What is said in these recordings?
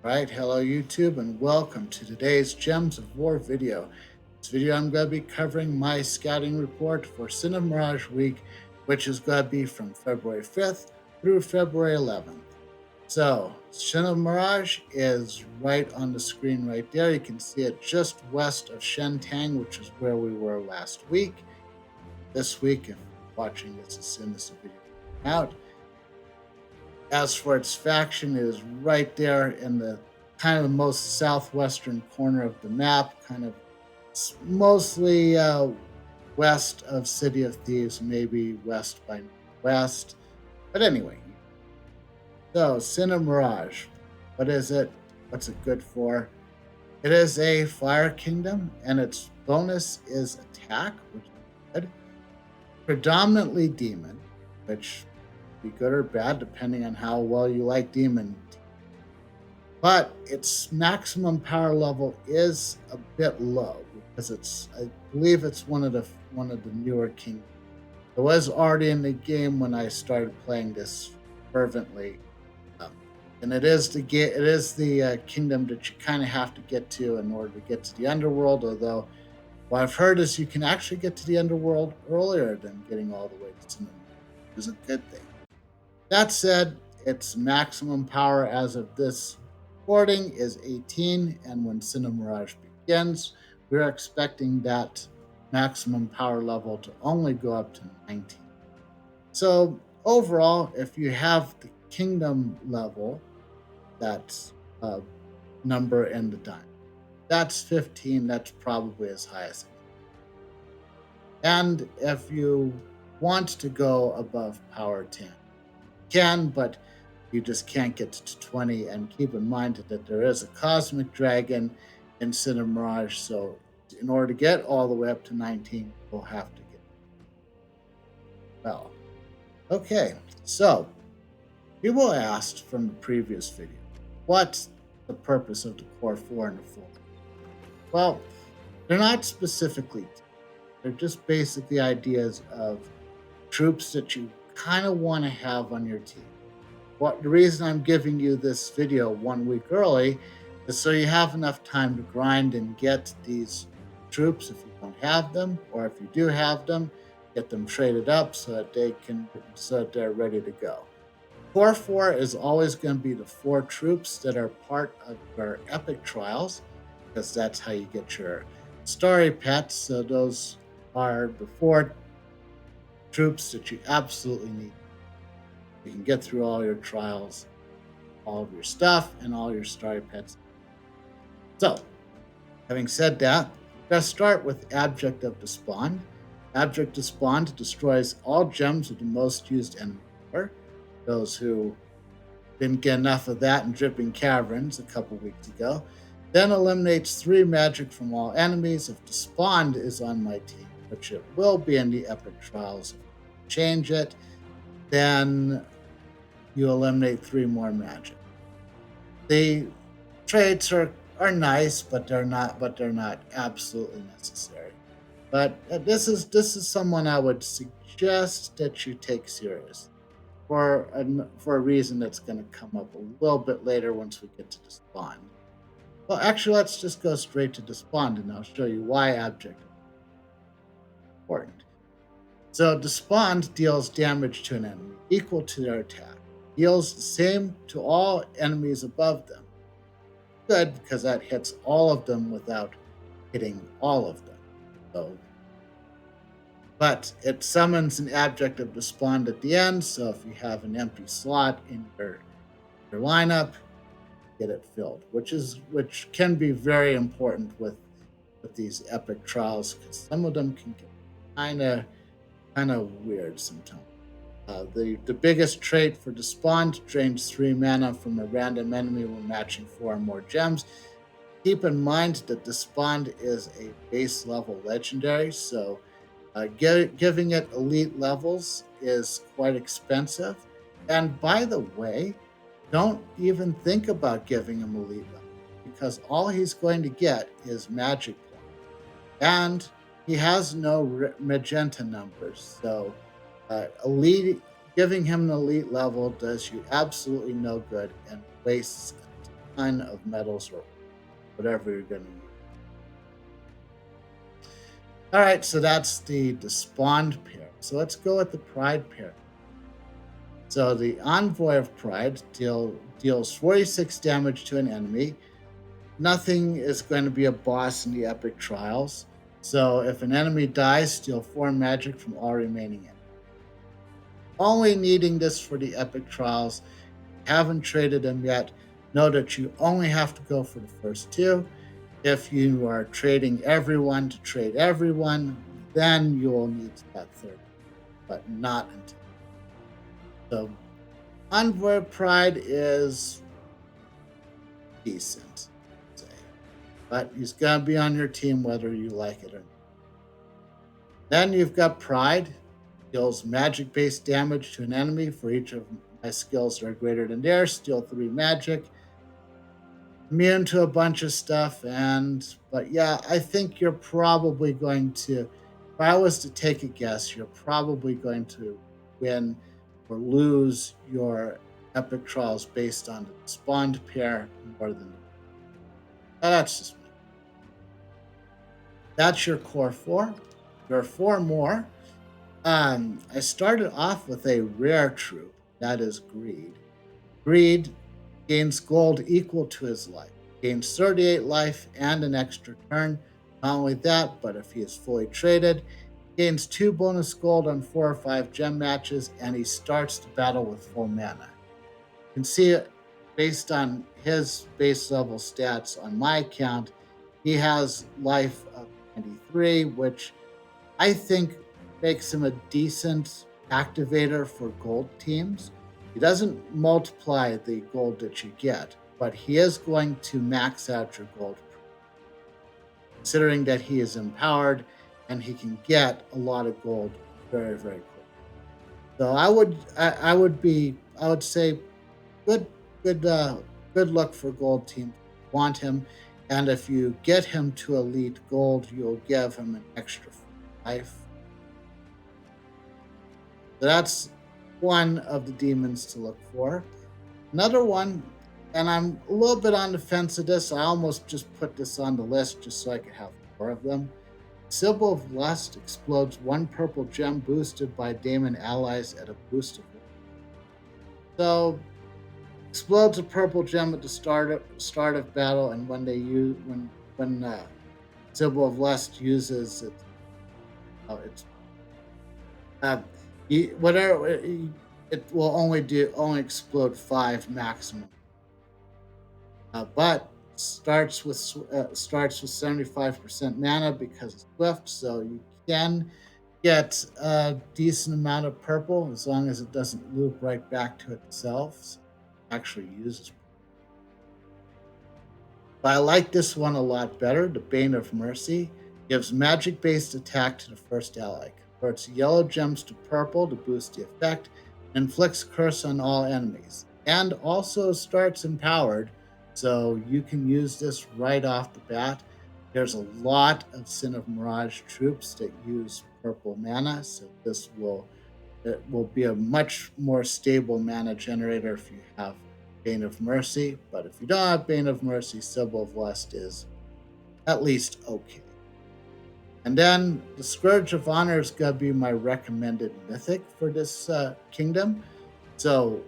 Right, hello YouTube and welcome to today's Gems of War video. This video I'm going to be covering my scouting report for Sin of Maraj week, which is going to be from February 5th through February 11th. So, Sin of Maraj is right on the screen right there. You can see it just west of Shentang, which is where we were last week. This week, if you're watching this as soon as the video comes out, as for its faction, it is right there in the kind of the most southwestern corner of the map, kind of mostly west of City of Thieves, maybe west by west. But anyway, so Sin of Mirage, what is it? What's it good for? It is a fire kingdom, and its bonus is attack, which is good. Predominantly demon, which be good or bad depending on how well you like demon, but its maximum power level is a bit low because I believe it's one of the newer kingdoms. It was already in the game when I started playing this fervently, um, and it is the kingdom that you kind of have to get to in order to get to the underworld. Although what I've heard is you can actually get to the underworld earlier than getting all the way to Cinnamon, which is a good thing. That said, its maximum power as of this recording is 18, and when Sin of Mirage begins, we're expecting that maximum power level to only go up to 19. So, overall, if you have the kingdom level, that's a number in the diamond. That's 15, that's probably as high as it is. And if you want to go above power 10, can, but you just can't get to 20. And keep in mind that there is a cosmic dragon in Sin of Mirage, so in order to get all the way up to 19, we'll have to get well. Okay, so people asked from the previous video, what's the purpose of the core 4 and the full? Well, they're not specifically, they're just basically ideas of troops that you kind of want to have on your team. The reason I'm giving you this video 1 week early is so you have enough time to grind and get these troops if you don't have them, or if you do have them, get them traded up so that they're ready to go. Core 4 is always going to be the 4 troops that are part of your epic trials, because that's how you get your story pets. So those are the 4 troops that you absolutely need. You can get through all your trials, all of your stuff, and all your story pets. So, having said that, let's start with Abject of Despond. Abject Despond destroys all gems of the most used enemy. Those who didn't get enough of that in Dripping Caverns a couple weeks ago. Then eliminates 3 magic from all enemies if Despond is on my team, which it will be in the epic trials. If you change it, then you eliminate 3 more magic. The traits are nice, but they're not absolutely necessary. But this is someone I would suggest that you take serious for a reason that's going to come up a little bit later once we get to Despond. Well, actually, let's just go straight to Despond, and I'll show you why Abject is important. So Despond deals damage to an enemy equal to their attack. Deals the same to all enemies above them. Good, because that hits all of them without hitting all of them. So, but it summons an Abject of Despond at the end, so if you have an empty slot in your lineup, get it filled, which can be very important with these epic trials, because some of them can get kind of weird sometimes. The biggest trait for Despond drains 3 mana from a random enemy when matching 4 or more gems. Keep in mind that Despond is a base level legendary, so giving it elite levels is quite expensive. And by the way, don't even think about giving him elite level, because all he's going to get is magic points. And he has no magenta numbers, so giving him an elite level does you absolutely no good and wastes it. ton of metals or whatever you're going to use. All right, so that's the Despond pair. So let's go with the Pride pair. So the Envoy of Pride deals 46 damage to an enemy. Nothing is going to be a boss in the epic trials. So if an enemy dies, steal 4 magic from all remaining enemies. Only needing this for the epic trials. Haven't traded them yet. Know that you only have to go for the first two. If you are trading everyone to trade everyone, then you will need that third, but not until. So Envoy Pride is decent, say, but he's gonna be on your team whether you like it or not. Then you've got Pride, deals magic-based damage to an enemy for each of my skills that are greater than theirs. Steal 3 magic. Immune to a bunch of stuff, and but yeah, I think you're probably going to. If I was to take a guess, you're probably going to win or lose your epic trials based on the spawned pair more than the. That's just me. That's your core four. There are four more. I started off with a rare troop that is Greed. Greed gains gold equal to his life, gains 38 life and an extra turn. Not only that, but if he is fully traded, gains 2 bonus gold on 4 or 5 gem matches, and he starts the battle with full mana. You can see it based on his base level stats on my account. He has life of 93, which I think makes him a decent activator for gold teams. He doesn't multiply the gold that you get, but he is going to max out your gold, considering that he is empowered and he can get a lot of gold very, very quickly. So I would say good, good, good luck for gold teams. Want him, and if you get him to elite gold, you'll give him an extra life. So that's one of the demons to look for. Another one, and I'm a little bit on the fence of this. I almost just put this on the list just so I could have 4 of them. Symbol of Lust explodes 1 purple gem boosted by Daemon allies at a boost of 1. So explodes a purple gem at the start of battle, and when they use when Symbol of Lust uses it, it's uh, whatever it will only explode 5 maximum, but starts with 75% mana because it's swift, so you can get a decent amount of purple as long as it doesn't loop right back to itself. So it actually uses. But I like this one a lot better. The Bane of Mercy gives magic based attack to the first ally. Converts yellow gems to purple to boost the effect. Inflicts curse on all enemies. And also starts empowered, so you can use this right off the bat. There's a lot of Sin of Maraj troops that use purple mana, so it will be a much more stable mana generator if you have Bane of Mercy. But if you don't have Bane of Mercy, Symbol of Lust is at least okay. And then the Scourge of Honor is going to be my recommended mythic for this kingdom. So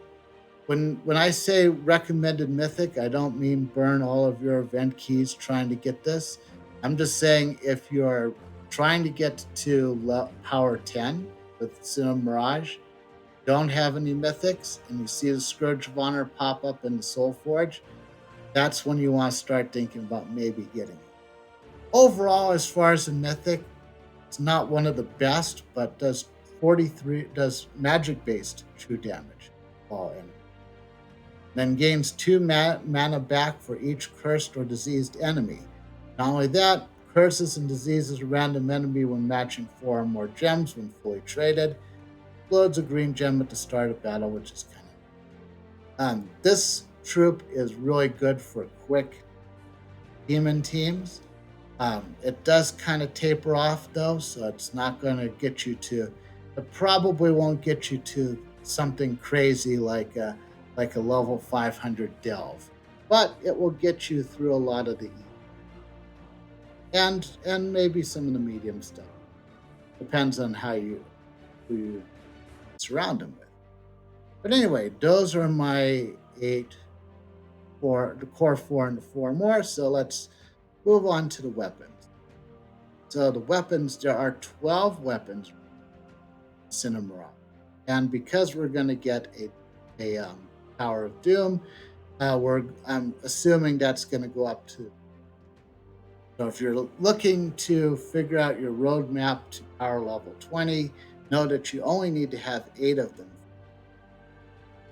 when I say recommended mythic, I don't mean burn all of your event keys trying to get this. I'm just saying if you're trying to get to power 10 with Sin of Mirage, don't have any mythics, and you see the Scourge of Honor pop up in the Soul Forge, that's when you want to start thinking about maybe getting it. Overall, as far as the mythic, it's not one of the best, but does magic based true damage all enemies. Then gains 2 mana back for each cursed or diseased enemy. Not only that, curses and diseases a random enemy when matching 4 or more gems when fully traded. Explodes a green gem at the start of battle, which is kind of. This troop is really good for quick demon teams. It does kind of taper off though, so it's not going to get you to. It probably won't get you to something crazy like a level 500 delve. but it will get you through a lot of the and maybe some of the medium stuff. Depends on how you who you surround them with. But anyway, those are my eight for the core four and the four more. So let's move on to the weapons. So the weapons, there are 12 weapons in Sin of Maraj. And because we're going to get a Power of Doom, I'm assuming that's going to go up to. So if you're looking to figure out your roadmap to power level 20, know that you only need to have 8 of them.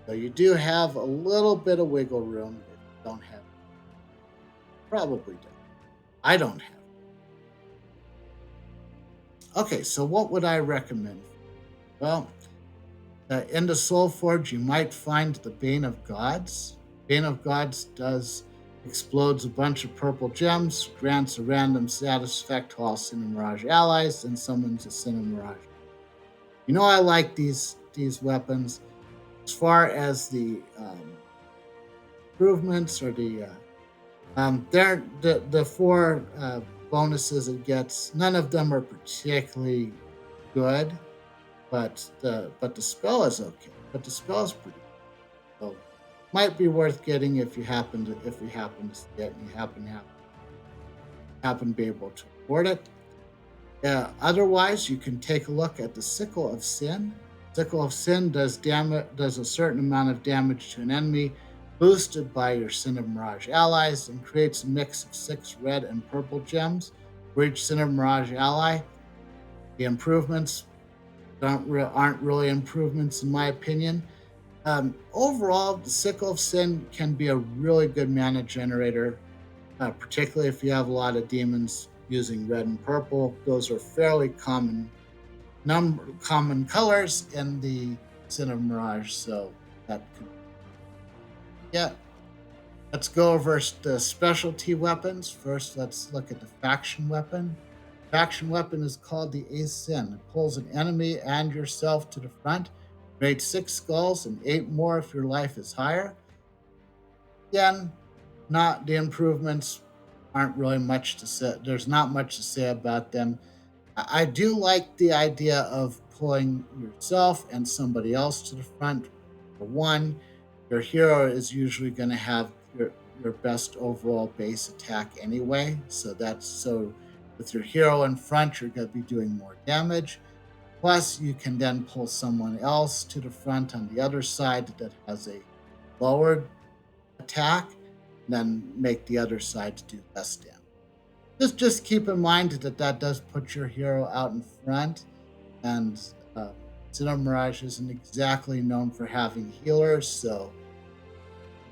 So you do have a little bit of wiggle room if you don't have. Probably don't. I don't have. Okay, so what would I recommend? Well, in the Soul Forge, you might find the Bane of Gods. Bane of Gods does explodes a bunch of purple gems, grants a random status effect to all Sin of Maraj allies, and summons a Sin of Maraj. You know I like these weapons. As far as the improvements or the four bonuses it gets, none of them are particularly good, but the spell is okay. But the spell is pretty good. So might be worth getting if you happen to see it and you happen to be able to afford it. Otherwise, you can take a look at the Sickle of Sin. Sickle of Sin does a certain amount of damage to an enemy, boosted by your Sin of Maraj allies, and creates a mix of 6 red and purple gems for each Sin of Maraj ally. The improvements aren't really improvements in my opinion. Overall, the Sickle of Sin can be a really good mana generator, particularly if you have a lot of demons using red and purple. Those are fairly common colors in the Sin of Maraj, so that could yeah. Let's go over the specialty weapons. First, let's look at the faction weapon. Faction weapon is called the Ace Sin. It pulls an enemy and yourself to the front. Create 6 skulls and 8 more if your life is higher. Again, not the improvements aren't really much to say. There's not much to say about them. I do like the idea of pulling yourself and somebody else to the front. For one, your hero is usually going to have your best overall base attack anyway. So with your hero in front, you're going to be doing more damage. Plus, you can then pull someone else to the front on the other side that has a lower attack, and then make the other side to do less damage. Just keep in mind that does put your hero out in front, and Sin of Maraj isn't exactly known for having healers, so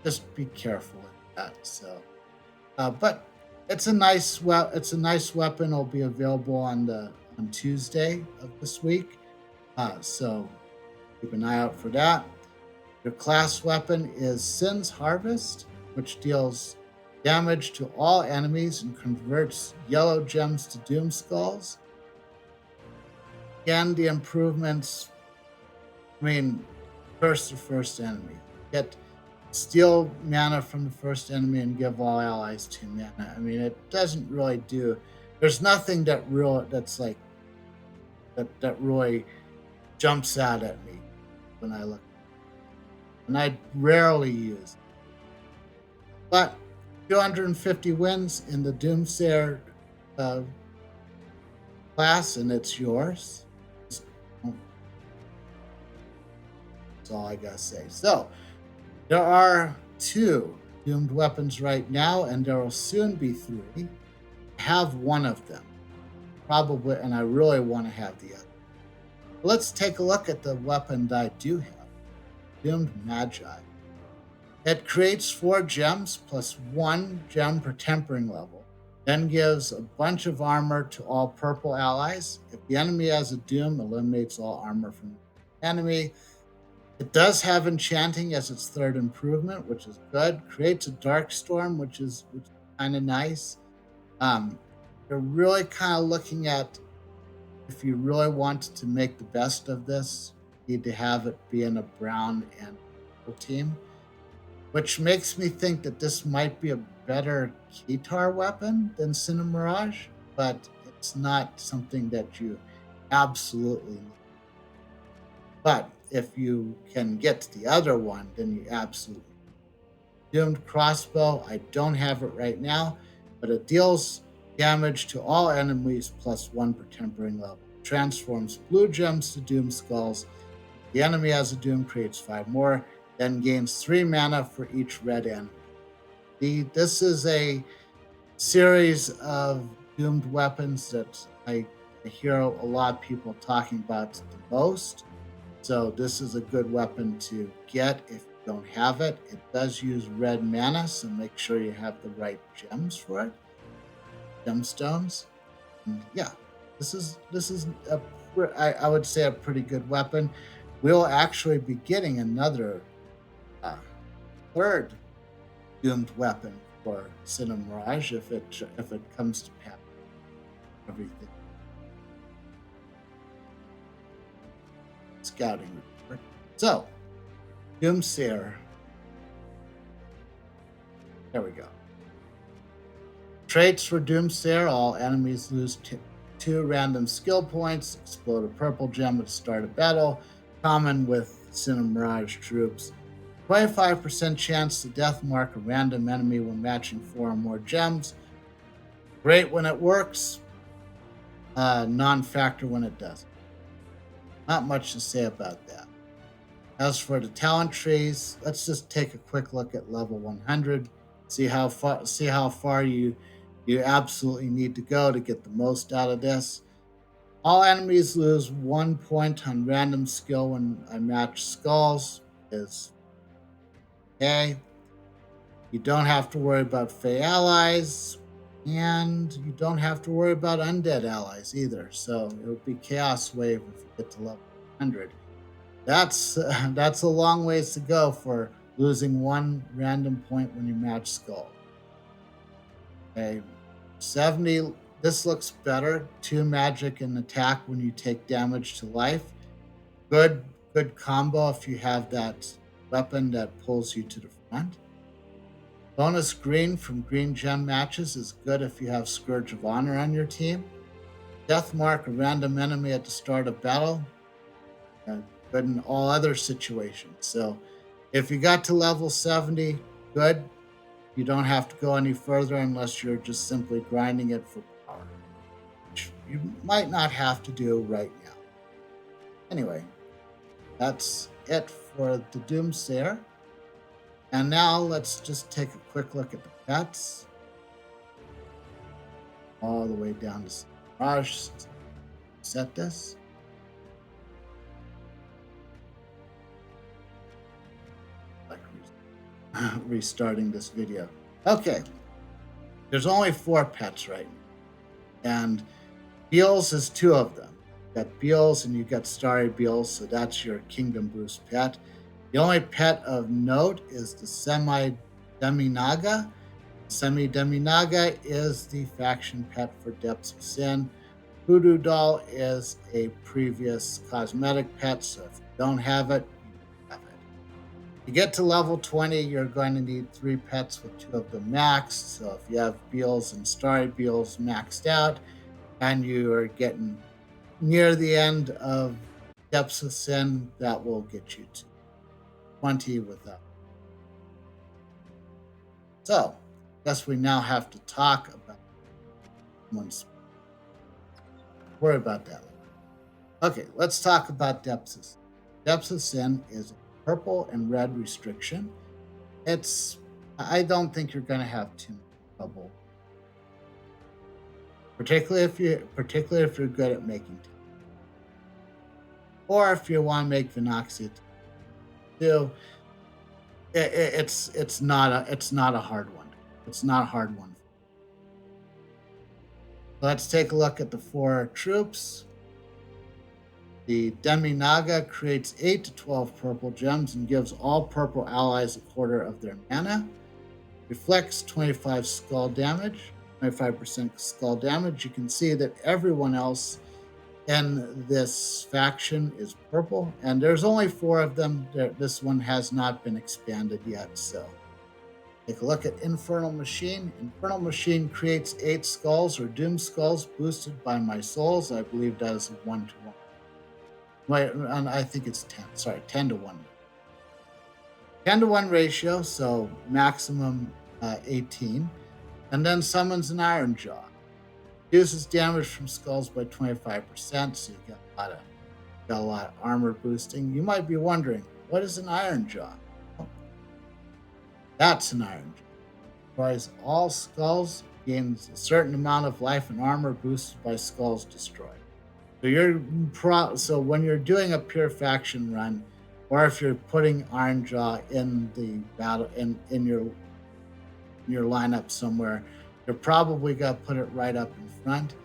just be careful with that. So, but it's a nice weapon. It'll be available on Tuesday of this week, so keep an eye out for that. Your class weapon is Sin's Harvest, which deals damage to all enemies and converts yellow gems to doom skulls. Again, the improvements, first the first enemy. Get steal mana from the first enemy and give all allies 2 mana. It doesn't really do. There's nothing that's like that really jumps out at me when I look. And I rarely use it. But 250 wins in the Doomsayer class, and it's yours. That's all I gotta say. So, there are 2 doomed weapons right now, and there will soon be 3. I have one of them, probably, and I really want to have the other. Let's take a look at the weapon that I do have, Doomed Magi. It creates 4 gems plus 1 gem per tempering level, then gives a bunch of armor to all purple allies. If the enemy has a doom, eliminates all armor from the enemy. It does have enchanting as its 3rd improvement, which is good. Creates a dark storm, which is kind of nice. You're really kind of looking at, if you really want to make the best of this, you need to have it be in a brown and purple team. which makes me think that this might be a better Kitar weapon than Sin of Maraj, but it's not something that you absolutely need. But if you can get the other one, then you absolutely. Doomed crossbow, I don't have it right now, but it deals damage to all enemies plus 1 per tempering level. Transforms blue gems to doom skulls. The enemy has a doom, creates 5 more, then gains 3 mana for each red enemy. This is a series of doomed weapons that I hear a lot of people talking about the most. So this is a good weapon to get if you don't have it. It does use red mana, so make sure you have the right gems for it, gemstones. And yeah, this is I would say a pretty good weapon. We'll actually be getting another uh, third doomed weapon for Sin of Mirage if it comes to pass everything. Scouting report. So Doomsayer. There we go. Traits for Doomsayer: all enemies lose 2 random skill points, explode a purple gem at the start of battle. Common with Sin of Mirage troops. 25% chance to death mark a random enemy when matching 4 or more gems. Great when it works, non-factor when it doesn't. Not much to say about that. As for the talent trees, let's just take a quick look at level 100. See how far you absolutely need to go to get the most out of this. All enemies lose 1 point on random skill when I match skulls. Is okay. You don't have to worry about Fey allies, and you don't have to worry about undead allies either. So it would be Chaos Wave if you get to level 100. That's a long ways to go for losing 1 random point when you match skull. Okay, 70. This looks better. 2 magic and attack when you take damage to life. Good combo if you have that weapon that pulls you to the front. Bonus green from green gem matches is good if you have Scourge of Honor on your team. Death mark a random enemy at the start of battle. Good in all other situations. So if you got to level 70, good. You don't have to go any further unless you're just simply grinding it for power, which you might not have to do right now. Anyway, that's it for the Doomsayer. And now let's just take a quick look at the pets. All the way down to Maraj. Set this. Restarting this video. Okay, there's only 4 pets right now, and Beals is 2 of them. You got Beals and you got Starry Beals, so that's your Kingdom Boost pet. The only pet of note is the Semi-Deminaga. Semi-Deminaga is the faction pet for Depths of Sin. Voodoo Doll is a previous cosmetic pet, so if you don't have it, to get to level 20, you're going to need 3 pets with 2 of them maxed. So if you have Beals and Starry Beals maxed out, and you are getting near the end of Depths of Sin, that will get you to 20 without. So, I guess we now have to talk about one's. Worry about that later. Okay, let's talk about Depths of Sin. Depths of Sin is purple and red restriction. I don't think you're going to have too much trouble, particularly if you're good at making tea. Or if you want to make Vinoxia too. It's not a hard one. It's not a hard one. Let's take a look at the 4 troops. The Deminaga creates 8 to 12 purple gems and gives all purple allies a quarter of their mana. Reflects 25 skull damage, 25% skull damage. You can see that everyone else in this faction is purple, and there's only 4 of them. This one has not been expanded yet, so Take a look at Infernal Machine. Infernal Machine creates 8 skulls or doom skulls boosted by my souls. I believe that is a 1-to-1. Wait, and I think it's 10. Sorry, 10-to-1. 10-to-1 ratio, so maximum 18. And then summons an Iron Jaw. Reduces damage from skulls by 25%, so you got a lot of armor boosting. You might be wondering, what is an Iron Jaw? Well, that's an Iron Jaw. Destroys all skulls, gains a certain amount of life and armor boosted by skulls destroyed. So when you're doing a pure faction run, or if you're putting Iron Jaw in the battle in your lineup somewhere, you're probably gonna put it right up in front.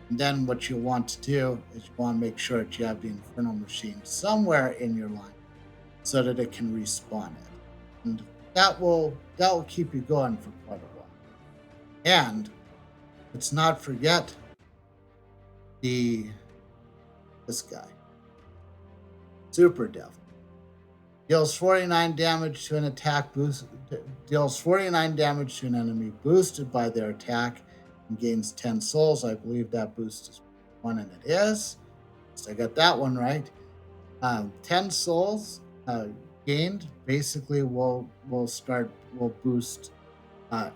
And then what you want to do is you want to make sure that you have the Infernal Machine somewhere in your line so that it can respawn it. And that will keep you going for quite a while. And let's not forget this guy. Super Devil. Deals 49 damage to an attack boost. Deals 49 damage to an enemy boosted by their attack and gains 10 souls. I believe that boost is 1, and it is. So I got that one right. 10 souls gained basically will boost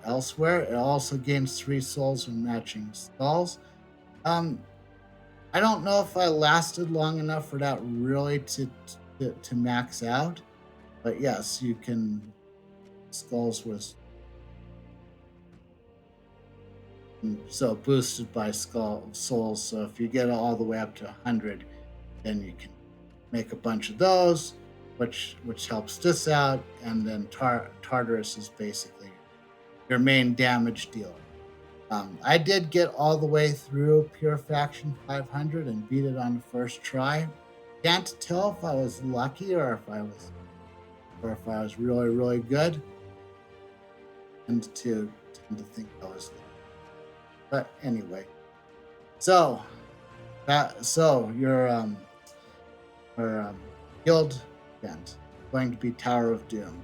elsewhere. It also gains 3 souls from matching skulls. I don't know if I lasted long enough for that really to max out, but yes, you can skulls with so boosted by souls. So if you get all the way up to 100, then you can make a bunch of those, which helps this out, and then Tartarus is basically your main damage dealer. I did get all the way through Pure Faction 500 and beat it on the first try. Can't tell if I was lucky or if I was really, really good. And to think I was lucky. But anyway, so your guild event is going to be Tower of Doom.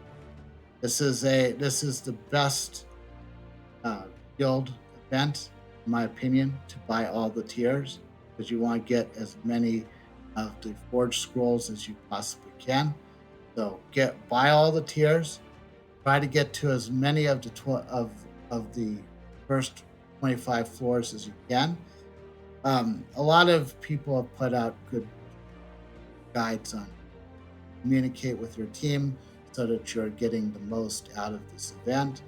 This is the best guild event, in my opinion, to buy all the tiers, because you want to get as many of the Forge Scrolls as you possibly can. So buy all the tiers, try to get to as many of the first 25 floors as you can. A lot of people have put out good guides on communicate with your team so that you're getting the most out of this event.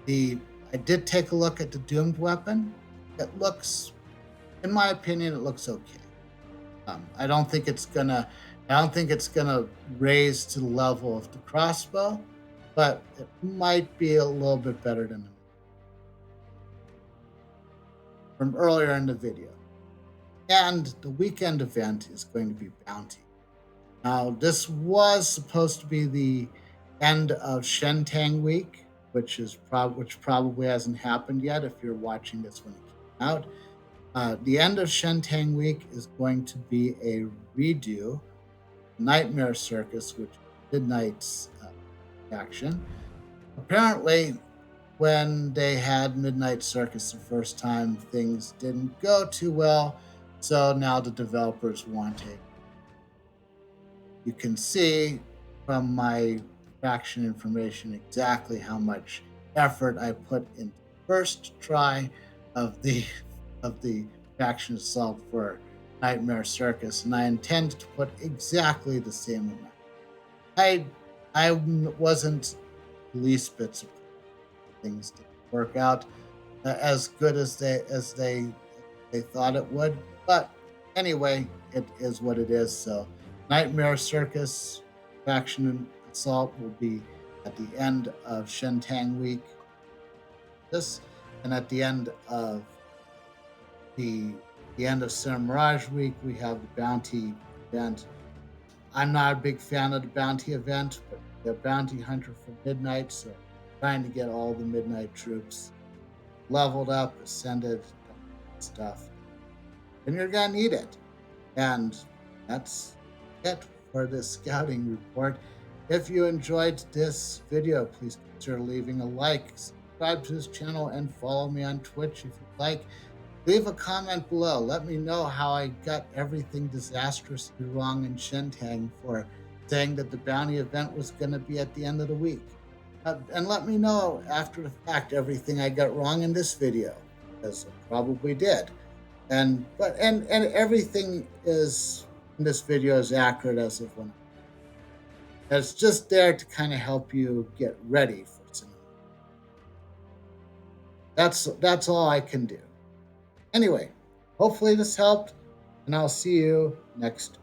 I did take a look at the Doomed weapon. It looks, in my opinion, it looks okay. I don't think it's gonna raise to the level of the crossbow, but it might be a little bit better than from earlier in the video. And the weekend event is going to be Bounty. Now, this was supposed to be the end of Shentang Week, which probably hasn't happened yet if you're watching this when it came out. The end of Shentang Week is going to be a redo, Nightmare Circus, which is Midnight's faction. Apparently, when they had Midnight Circus the first time, things didn't go too well, so now the developers want it. You can see from my faction information exactly how much effort I put in the first try of the faction assault for Nightmare Circus, and I intend to put exactly the same amount. I wasn't the least bit surprised things didn't work out as good as they thought it would, but anyway, it is what it is. So Nightmare Circus faction assault will be at the end of Shentang Week. And at the end of the end of Sin of Maraj Week, we have the Bounty event. I'm not a big fan of the Bounty event, but the Bounty Hunter for Midnight, so trying to get all the Midnight troops leveled up, ascended, stuff. And you're gonna need it. And that's it for this scouting report. If you enjoyed this video, please consider leaving a like, subscribe to this channel, and follow me on Twitch if you'd like. Leave a comment below. Let me know how I got everything disastrously wrong in Shintang for saying that the bounty event was going to be at the end of the week. And let me know after the fact everything I got wrong in this video, because I probably did. And everything is in this video is accurate as of when it's just there to kind of help you get ready for Sin of Maraj. That's all I can do. Anyway, hopefully this helped, and I'll see you next